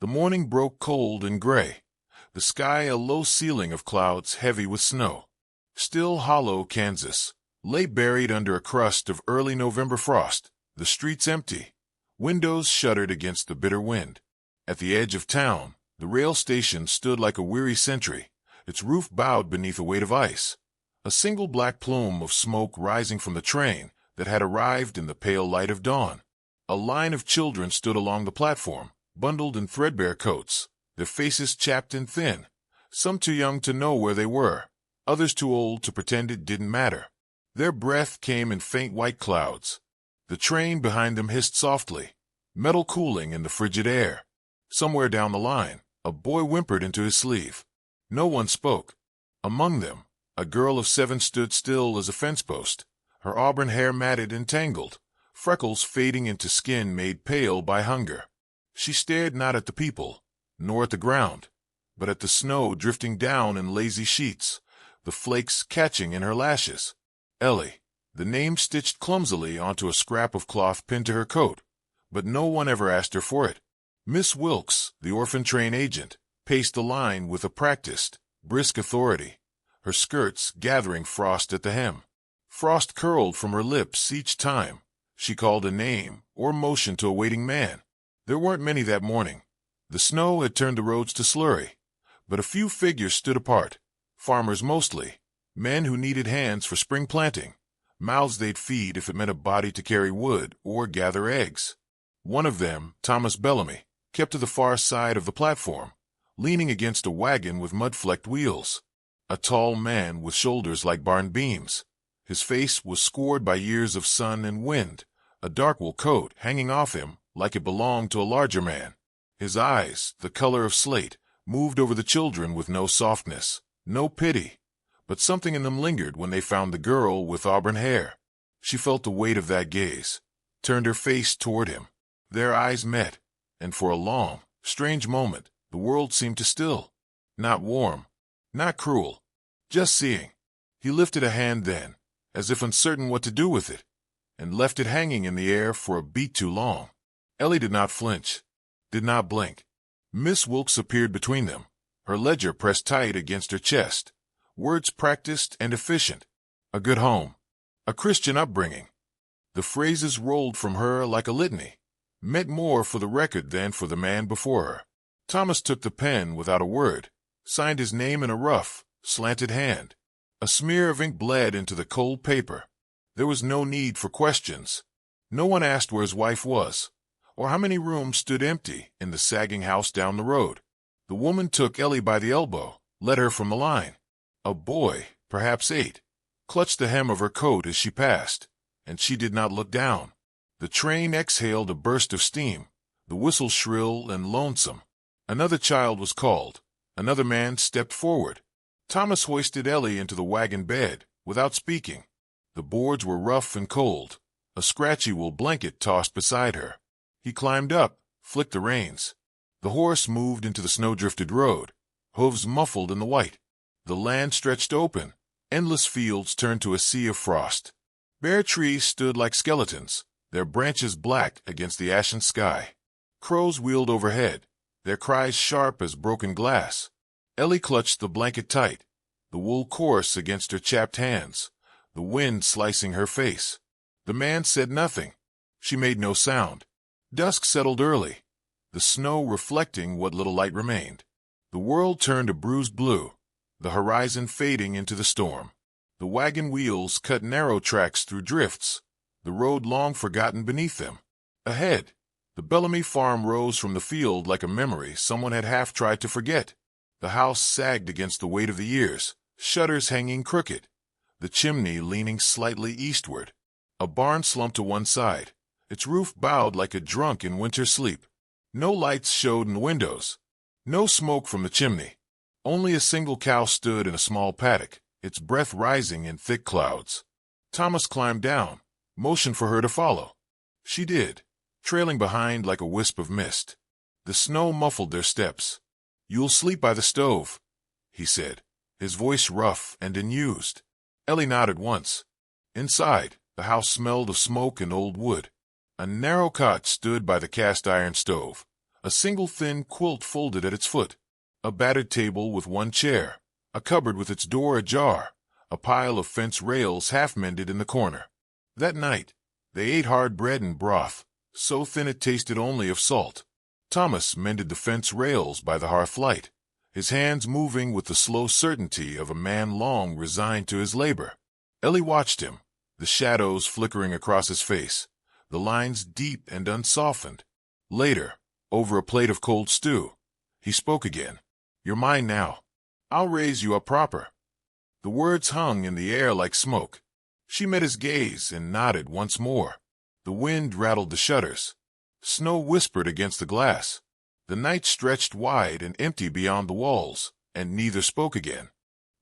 The morning broke cold and gray, the sky a low ceiling of clouds heavy with snow. Still hollow Kansas lay buried under a crust of early November frost, the streets empty, windows shuttered against the bitter wind. At the edge of town, the rail station stood like a weary sentry, its roof bowed beneath a weight of ice, a single black plume of smoke rising from the train that had arrived in the pale light of dawn. A line of children stood along the platform, bundled in threadbare coats, their faces chapped and thin, some too young to know where they were, others too old to pretend it didn't matter. Their breath came in faint white clouds. The train behind them hissed softly, metal cooling in the frigid air. Somewhere down the line, a boy whimpered into his sleeve. No one spoke. Among them, a girl of 7 stood still as a fence post, her auburn hair matted and tangled, freckles fading into skin made pale by hunger. She stared not at the people, nor at the ground, but at the snow drifting down in lazy sheets, the flakes catching in her lashes. Ellie, the name stitched clumsily onto a scrap of cloth pinned to her coat, but no one ever asked her for it. Miss Wilkes, the orphan train agent, paced the line with a practiced, brisk authority, her skirts gathering frost at the hem. Frost curled from her lips each time she called a name or motioned to a waiting man. There weren't many that morning. The snow had turned the roads to slurry, but a few figures stood apart, farmers mostly, men who needed hands for spring planting, mouths they'd feed if it meant a body to carry wood or gather eggs. One of them, Thomas Bellamy, kept to the far side of the platform, leaning against a wagon with mud-flecked wheels. A tall man with shoulders like barn beams. His face was scored by years of sun and wind, a dark wool coat hanging off him like it belonged to a larger man. His eyes, the color of slate, moved over the children with no softness, no pity, but something in them lingered when they found the girl with auburn hair. She felt the weight of that gaze, turned her face toward him. Their eyes met, and for a long, strange moment, the world seemed to still. Not warm, not cruel, just seeing. He lifted a hand then, as if uncertain what to do with it, and left it hanging in the air for a beat too long. Ellie did not flinch, did not blink. Miss Wilkes appeared between them, her ledger pressed tight against her chest, words practiced and efficient. A good home, a Christian upbringing. The phrases rolled from her like a litany, meant more for the record than for the man before her. Thomas took the pen without a word, signed his name in a rough, slanted hand. A smear of ink bled into the cold paper. There was no need for questions. No one asked where his wife was, or how many rooms stood empty in the sagging house down the road. The woman took Ellie by the elbow, led her from the line. A boy, perhaps 8, clutched the hem of her coat as she passed, and she did not look down. The train exhaled a burst of steam, the whistle shrill and lonesome. Another child was called. Another man stepped forward. Thomas hoisted Ellie into the wagon bed, without speaking. The boards were rough and cold, a scratchy wool blanket tossed beside her. He climbed up, flicked the reins. The horse moved into the snow-drifted road, hooves muffled in the white. The land stretched open, endless fields turned to a sea of frost. Bare trees stood like skeletons, their branches black against the ashen sky. Crows wheeled overhead, their cries sharp as broken glass. Ellie clutched the blanket tight, the wool coarse against her chapped hands, the wind slicing her face. The man said nothing. She made no sound. Dusk settled early, the snow reflecting what little light remained. The world turned a bruised blue, the horizon fading into the storm. The wagon wheels cut narrow tracks through drifts, the road long forgotten beneath them. Ahead, the Bellamy farm rose from the field like a memory someone had half tried to forget. The house sagged against the weight of the years, shutters hanging crooked, the chimney leaning slightly eastward. A barn slumped to one side, its roof bowed like a drunk in winter sleep. No lights showed in the windows, no smoke from the chimney. Only a single cow stood in a small paddock, its breath rising in thick clouds. Thomas climbed down, motioned for her to follow. She did, trailing behind like a wisp of mist. The snow muffled their steps. "You'll sleep by the stove," he said, his voice rough and unused. Ellie nodded once. Inside, the house smelled of smoke and old wood. A narrow cot stood by the cast-iron stove, A single thin quilt folded at its foot, a battered table with one chair, a cupboard with its door ajar, a pile of fence rails half-mended in the corner. That night, they ate hard bread and broth, so thin it tasted only of salt. Thomas mended the fence rails by the hearth light, his hands moving with the slow certainty of a man long resigned to his labor. Ellie watched him, the shadows flickering across his face, the lines deep and unsoftened. Later, over a plate of cold stew, he spoke again. "You're mine now. I'll raise you up proper." The words hung in the air like smoke. She met his gaze and nodded once more. The wind rattled the shutters. Snow whispered against the glass. The night stretched wide and empty beyond the walls, and neither spoke again.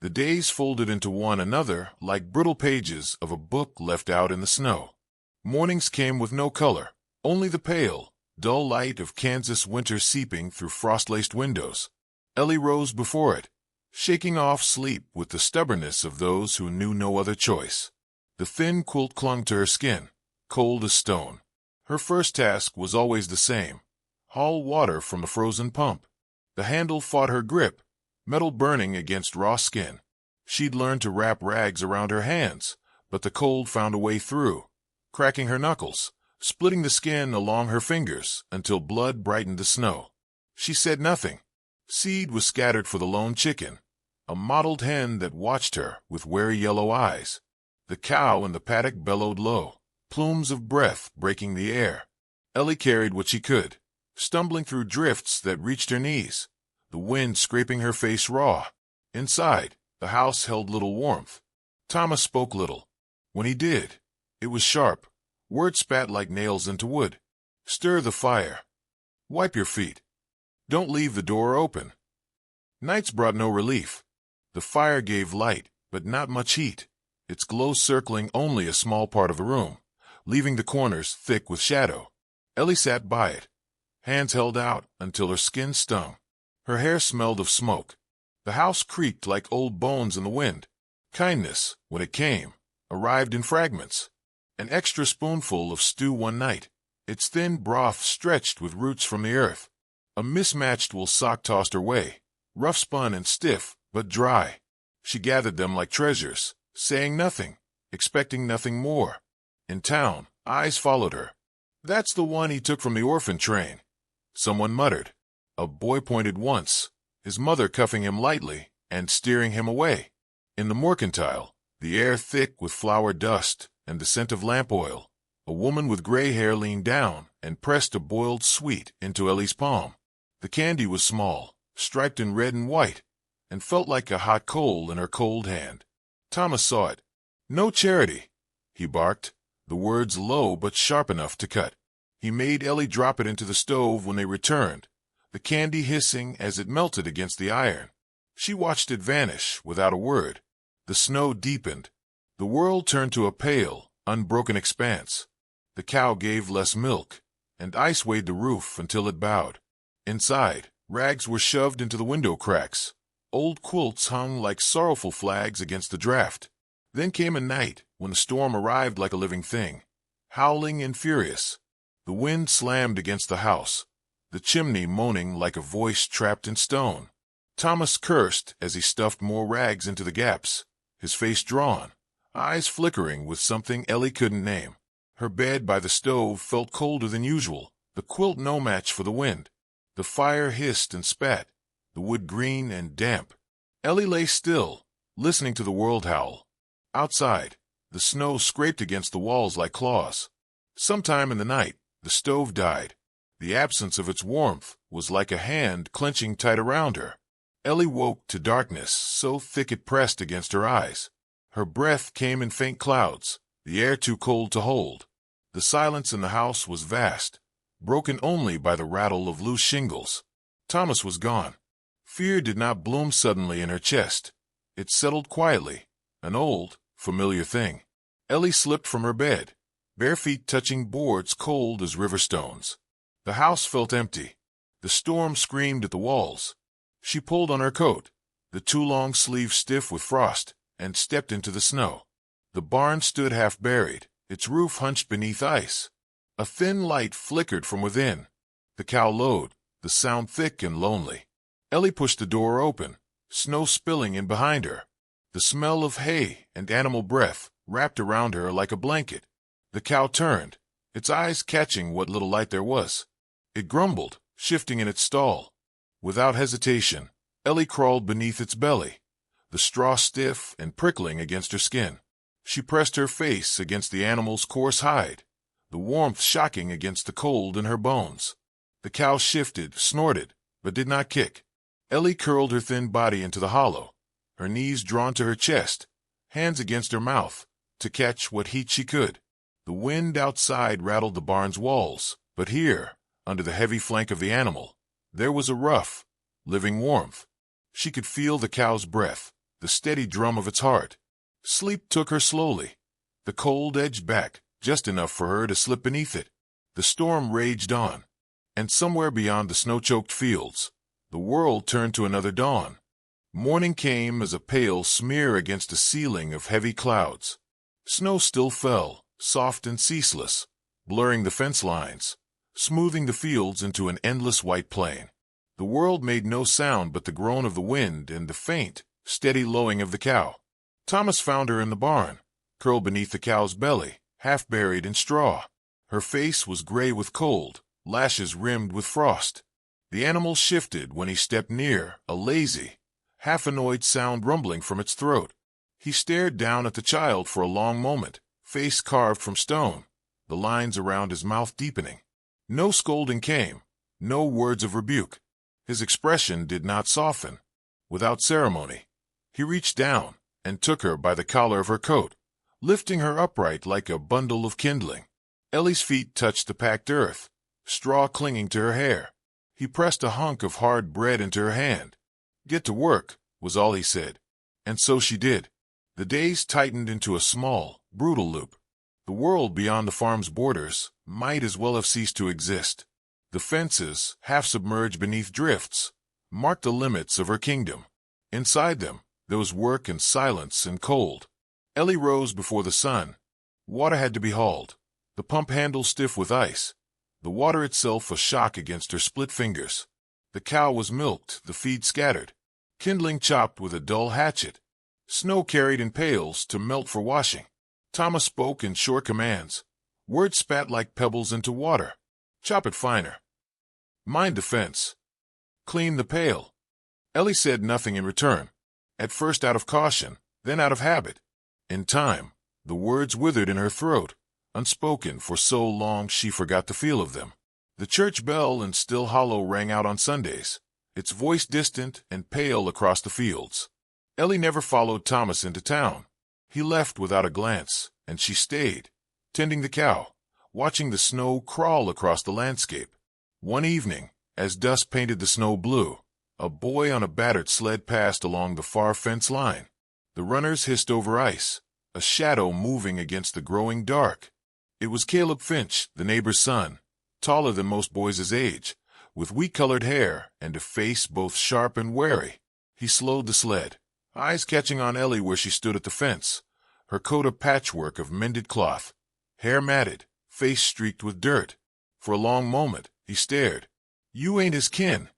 The days folded into one another like brittle pages of a book left out in the snow. Mornings came with no color, only the pale, dull light of Kansas winter seeping through frost-laced windows. Ellie rose before it, shaking off sleep with the stubbornness of those who knew no other choice. The thin quilt clung to her skin, cold as stone. Her first task was always the same: haul water from the frozen pump. The handle fought her grip, metal burning against raw skin. She'd learned to wrap rags around her hands, but the cold found a way through, cracking her knuckles, splitting the skin along her fingers until blood brightened the snow. She said nothing. Seed was scattered for the lone chicken, a mottled hen that watched her with wary yellow eyes. The cow in the paddock bellowed low, plumes of breath breaking the air. Ellie carried what she could, stumbling through drifts that reached her knees, the wind scraping her face raw. Inside, the house held little warmth. Thomas spoke little. When he did, it was sharp. Words spat like nails into wood. "Stir the fire. Wipe your feet. Don't leave the door open." Nights brought no relief. The fire gave light, but not much heat, its glow circling only a small part of the room, leaving the corners thick with shadow. Ellie sat by it, hands held out until her skin stung. Her hair smelled of smoke. The house creaked like old bones in the wind. Kindness, when it came, arrived in fragments. An extra spoonful of stew one night, its thin broth stretched with roots from the earth. A mismatched wool sock tossed her way, rough spun and stiff, but dry. She gathered them like treasures, saying nothing, expecting nothing more. In town, eyes followed her. "That's the one he took from the orphan train," someone muttered. A boy pointed once, his mother cuffing him lightly and steering him away. In the mercantile, the air thick with flour dust and the scent of lamp oil, a woman with gray hair leaned down and pressed a boiled sweet into Ellie's palm. The candy was small, striped in red and white, and felt like a hot coal in her cold hand. Thomas saw it. "No charity," he barked, the words low but sharp enough to cut. He made Ellie drop it into the stove when they returned, the candy hissing as it melted against the iron. She watched it vanish without a word. The snow deepened. The world turned to a pale, unbroken expanse. The cow gave less milk, and ice weighed the roof until it bowed. Inside, rags were shoved into the window cracks. Old quilts hung like sorrowful flags against the draft. Then came a night when the storm arrived like a living thing, howling and furious. The wind slammed against the house, the chimney moaning like a voice trapped in stone. Thomas cursed as he stuffed more rags into the gaps, his face drawn, eyes flickering with something Ellie couldn't name. Her bed by the stove felt colder than usual, the quilt no match for the wind. The fire hissed and spat, the wood green and damp. Ellie lay still, listening to the world howl. Outside, the snow scraped against the walls like claws. Sometime in the night, the stove died. The absence of its warmth was like a hand clenching tight around her. Ellie woke to darkness so thick it pressed against her eyes. Her breath came in faint clouds, the air too cold to hold. The silence in the house was vast, broken only by the rattle of loose shingles. Thomas was gone. Fear did not bloom suddenly in her chest. It settled quietly, an old, familiar thing. Ellie slipped from her bed, bare feet touching boards cold as river stones. The house felt empty. The storm screamed at the walls. She pulled on her coat, the too long sleeves stiff with frost, and stepped into the snow. The barn stood half buried, its roof hunched beneath ice. A thin light flickered from within. The cow lowed, the sound thick and lonely. Ellie pushed the door open, snow spilling in behind her. The smell of hay and animal breath wrapped around her like a blanket. The cow turned, its eyes catching what little light there was. It grumbled, shifting in its stall. Without hesitation, Ellie crawled beneath its belly, the straw stiff and prickling against her skin. She pressed her face against the animal's coarse hide, the warmth shocking against the cold in her bones. The cow shifted, snorted, but did not kick. Ellie curled her thin body into the hollow, her knees drawn to her chest, hands against her mouth, to catch what heat she could. The wind outside rattled the barn's walls, but here, under the heavy flank of the animal, there was a rough, living warmth. She could feel the cow's breath, the steady drum of its heart. Sleep took her slowly. The cold edged back, just enough for her to slip beneath it. The storm raged on, and somewhere beyond the snow-choked fields, the world turned to another dawn. Morning came as a pale smear against a ceiling of heavy clouds. Snow still fell, soft and ceaseless, blurring the fence lines, smoothing the fields into an endless white plain. The world made no sound but the groan of the wind and the faint, steady lowing of the cow. Thomas found her in the barn, curled beneath the cow's belly, half buried in straw. Her face was gray with cold, lashes rimmed with frost. The animal shifted when he stepped near, a lazy, half-annoyed sound rumbling from its throat. He stared down at the child for a long moment, face carved from stone, the lines around his mouth deepening. No scolding came, no words of rebuke. His expression did not soften. Without ceremony, he reached down and took her by the collar of her coat, lifting her upright like a bundle of kindling. Ellie's feet touched the packed earth, straw clinging to her hair. He pressed a hunk of hard bread into her hand. "Get to work," was all he said. And so she did. The days tightened into a small, brutal loop. The world beyond the farm's borders might as well have ceased to exist. The fences, half submerged beneath drifts, marked the limits of her kingdom. Inside them, there was work and silence and cold. Ellie rose before the sun. Water had to be hauled, the pump handle stiff with ice, the water itself a shock against her split fingers. The cow was milked, the feed scattered, kindling chopped with a dull hatchet, snow carried in pails to melt for washing. Thomas spoke in short commands. Words spat like pebbles into water. "Chop it finer." "Mind the fence." "Clean the pail." Ellie said nothing in return, at first out of caution, then out of habit. In time, the words withered in her throat, unspoken for so long she forgot the feel of them. The church bell in Still Hollow rang out on Sundays, its voice distant and pale across the fields. Ellie never followed Thomas into town. He left without a glance, and she stayed, tending the cow, watching the snow crawl across the landscape. One evening, as dusk painted the snow blue, a boy on a battered sled passed along the far fence line. The runners hissed over ice, a shadow moving against the growing dark. It was Caleb Finch, the neighbor's son, taller than most boys his age, with wheat-colored hair and a face both sharp and wary. He slowed the sled, eyes catching on Ellie where she stood at the fence, her coat a patchwork of mended cloth, hair matted, face streaked with dirt. For a long moment, he stared. "You ain't his kin,"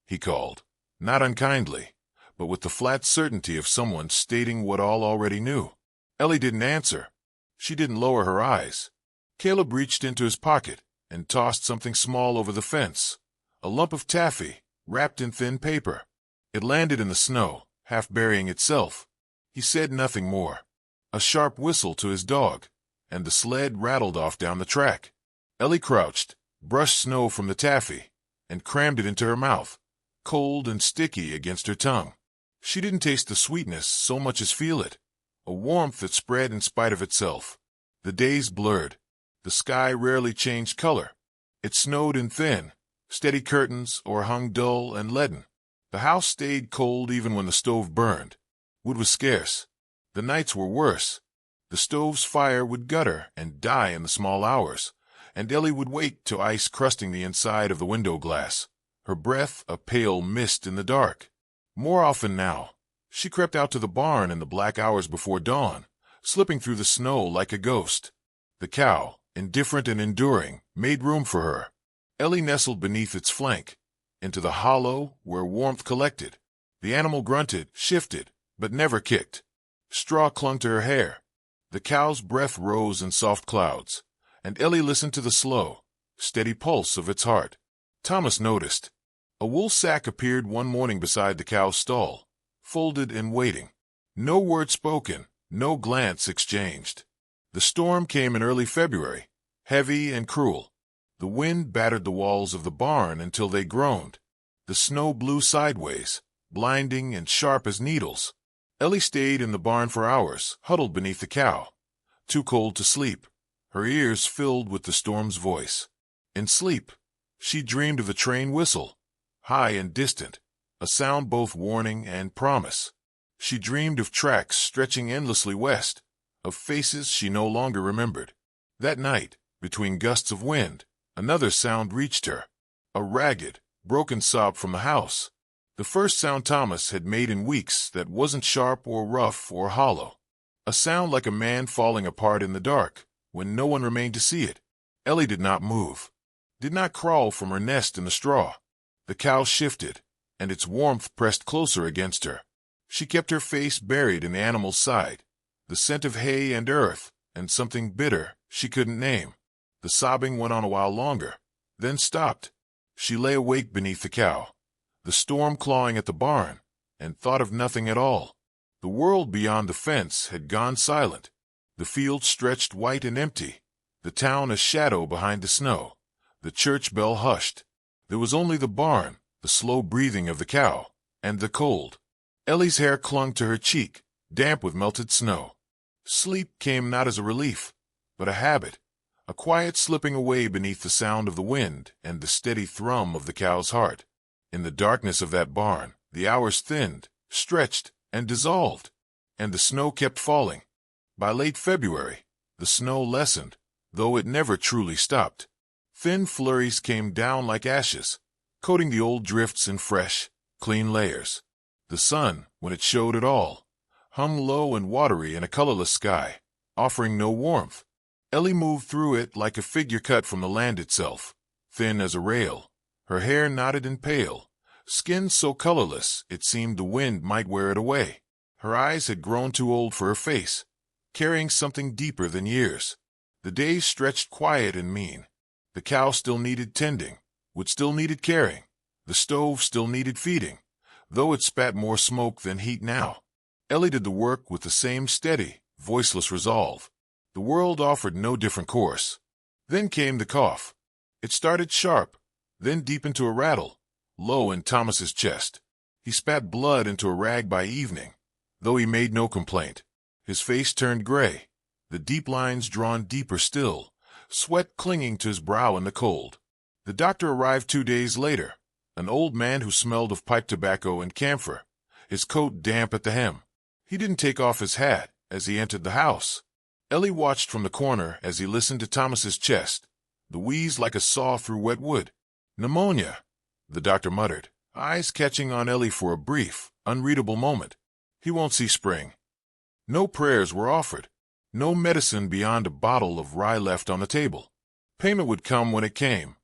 he called, not unkindly, but with the flat certainty of someone stating what all already knew. Ellie didn't answer. She didn't lower her eyes. Caleb reached into his pocket and tossed something small over the fence, a lump of taffy, wrapped in thin paper. It landed in the snow, half burying itself. He said nothing more. A sharp whistle to his dog, and the sled rattled off down the track. Ellie crouched, brushed snow from the taffy, and crammed it into her mouth, cold and sticky against her tongue. She didn't taste the sweetness so much as feel it, a warmth that spread in spite of itself. The days blurred. The sky rarely changed color. It snowed in thin, steady curtains or hung dull and leaden. The house stayed cold even when the stove burned. Wood was scarce. The nights were worse. The stove's fire would gutter and die in the small hours, and Ellie would wake to ice crusting the inside of the window glass, her breath a pale mist in the dark. More often now, she crept out to the barn in the black hours before dawn, slipping through the snow like a ghost. The cow, indifferent and enduring, made room for her. Ellie nestled beneath its flank, into the hollow where warmth collected. The animal grunted, shifted, but never kicked. Straw clung to her hair. The cow's breath rose in soft clouds, and Ellie listened to the slow, steady pulse of its heart. Thomas noticed. A wool sack appeared one morning beside the cow's stall, folded and waiting. No word spoken, no glance exchanged. The storm came in early February, heavy and cruel. The wind battered the walls of the barn until they groaned. The snow blew sideways, blinding and sharp as needles. Ellie stayed in the barn for hours, huddled beneath the cow, too cold to sleep, her ears filled with the storm's voice. In sleep, she dreamed of the train whistle, high and distant, a sound both warning and promise. She dreamed of tracks stretching endlessly west, of faces she no longer remembered. That night, between gusts of wind, another sound reached her, a ragged, broken sob from the house. The first sound Thomas had made in weeks that wasn't sharp or rough or hollow. A sound like a man falling apart in the dark, when no one remained to see it. Ellie did not move, did not crawl from her nest in the straw. The cow shifted, and its warmth pressed closer against her. She kept her face buried in the animal's side, the scent of hay and earth, and something bitter she couldn't name. The sobbing went on a while longer, then stopped. She lay awake beneath the cow, the storm clawing at the barn, and thought of nothing at all. The world beyond the fence had gone silent. The field stretched white and empty, the town a shadow behind the snow. The church bell hushed. There was only the barn, the slow breathing of the cow, and the cold. Ellie's hair clung to her cheek, damp with melted snow. Sleep came not as a relief, but a habit, a quiet slipping away beneath the sound of the wind and the steady thrum of the cow's heart. In the darkness of that barn, the hours thinned, stretched, and dissolved, and the snow kept falling. By late February, the snow lessened, though it never truly stopped. Thin flurries came down like ashes, coating the old drifts in fresh, clean layers. The sun, when it showed at all, hung low and watery in a colorless sky, offering no warmth. Ellie moved through it like a figure cut from the land itself, thin as a rail, her hair knotted and pale, skin so colorless it seemed the wind might wear it away. Her eyes had grown too old for her face, carrying something deeper than years. The days stretched quiet and mean. The cow still needed tending, would still needed caring. The stove still needed feeding, though it spat more smoke than heat now. Ellie did the work with the same steady, voiceless resolve. The world offered no different course. Then came the cough. It started sharp, then deep into a rattle, low in Thomas's chest. He spat blood into a rag by evening, though he made no complaint. His face turned gray, the deep lines drawn deeper still, sweat clinging to his brow in the cold. The doctor arrived 2 days later, an old man who smelled of pipe tobacco and camphor, his coat damp at the hem. He didn't take off his hat as he entered the house. Ellie watched from the corner as he listened to Thomas's chest, the wheeze like a saw through wet wood. "Pneumonia," the doctor muttered, eyes catching on Ellie for a brief, unreadable moment. "He won't see spring." No prayers were offered, no medicine beyond a bottle of rye left on the table. Payment would come when it came.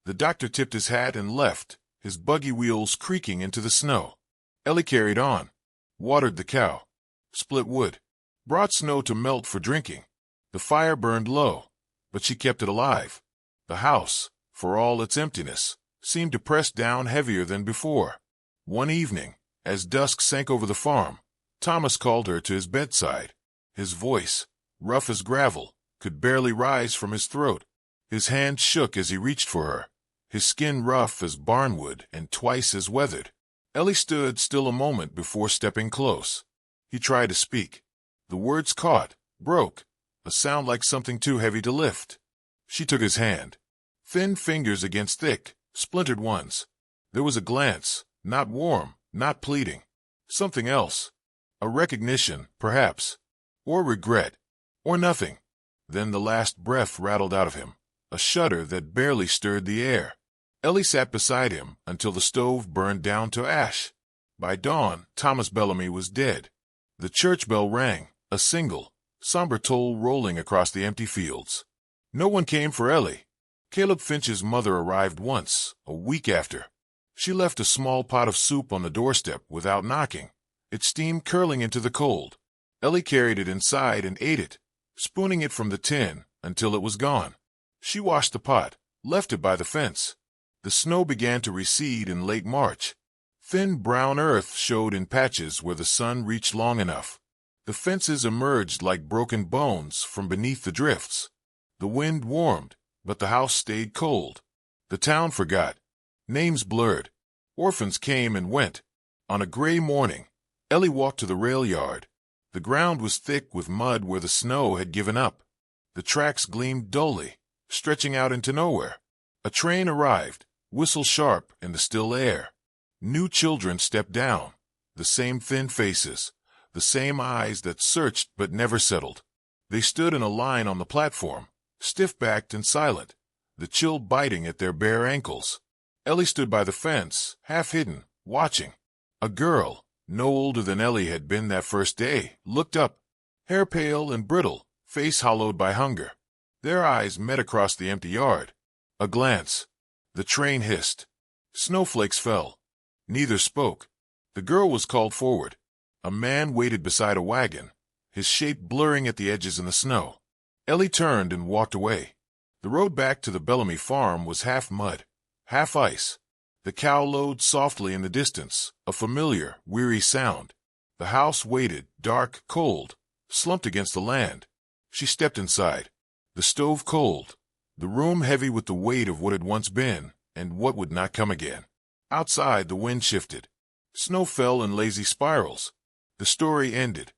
The doctor tipped his hat and left, his buggy wheels creaking into the snow. Ellie carried on, watered the cow, split wood, brought snow to melt for drinking. The fire burned low, but she kept it alive. The house, for all its emptiness, seemed to press down heavier than before. One evening, as dusk sank over the farm, Thomas called her to his bedside. His voice, rough as gravel, could barely rise from his throat. His hand shook as he reached for her, his skin rough as barnwood and twice as weathered. Ellie stood still a moment before stepping close. He tried to speak. The words caught, broke, a sound like something too heavy to lift. She took his hand. Thin fingers against thick, splintered ones. There was a glance, not warm, not pleading. Something else. A recognition, perhaps. Or regret. Or nothing. Then the last breath rattled out of him, a shudder that barely stirred the air. Ellie sat beside him until the stove burned down to ash. By dawn, Thomas Bellamy was dead. The church bell rang, a single, somber toll rolling across the empty fields. No one came for Ellie. Caleb Finch's mother arrived once, a week after. She left a small pot of soup on the doorstep without knocking, its steam curling into the cold. Ellie carried it inside and ate it, spooning it from the tin until it was gone. She washed the pot, left it by the fence. The snow began to recede in late March. Thin brown earth showed in patches where the sun reached long enough. The fences emerged like broken bones from beneath the drifts. The wind warmed, but the house stayed cold. The town forgot. Names blurred. Orphans came and went. On a gray morning, Ellie walked to the rail yard. The ground was thick with mud where the snow had given up. The tracks gleamed dully, stretching out into nowhere. A train arrived, whistle sharp in the still air. New children stepped down, the same thin faces, the same eyes that searched but never settled. They stood in a line on the platform, stiff-backed and silent, the chill biting at their bare ankles. Ellie stood by the fence, half-hidden, watching. A girl, no older than Ellie had been that first day, looked up, hair pale and brittle, face hollowed by hunger. Their eyes met across the empty yard. A glance. The train hissed. Snowflakes fell. Neither spoke. The girl was called forward. A man waited beside a wagon, his shape blurring at the edges in the snow. Ellie turned and walked away. The road back to the Bellamy farm was half mud, half ice. The cow lowed softly in the distance, a familiar, weary sound. The house waited, dark, cold, slumped against the land. She stepped inside. The stove cold, the room heavy with the weight of what had once been and what would not come again. Outside, the wind shifted. Snow fell in lazy spirals. The story ended.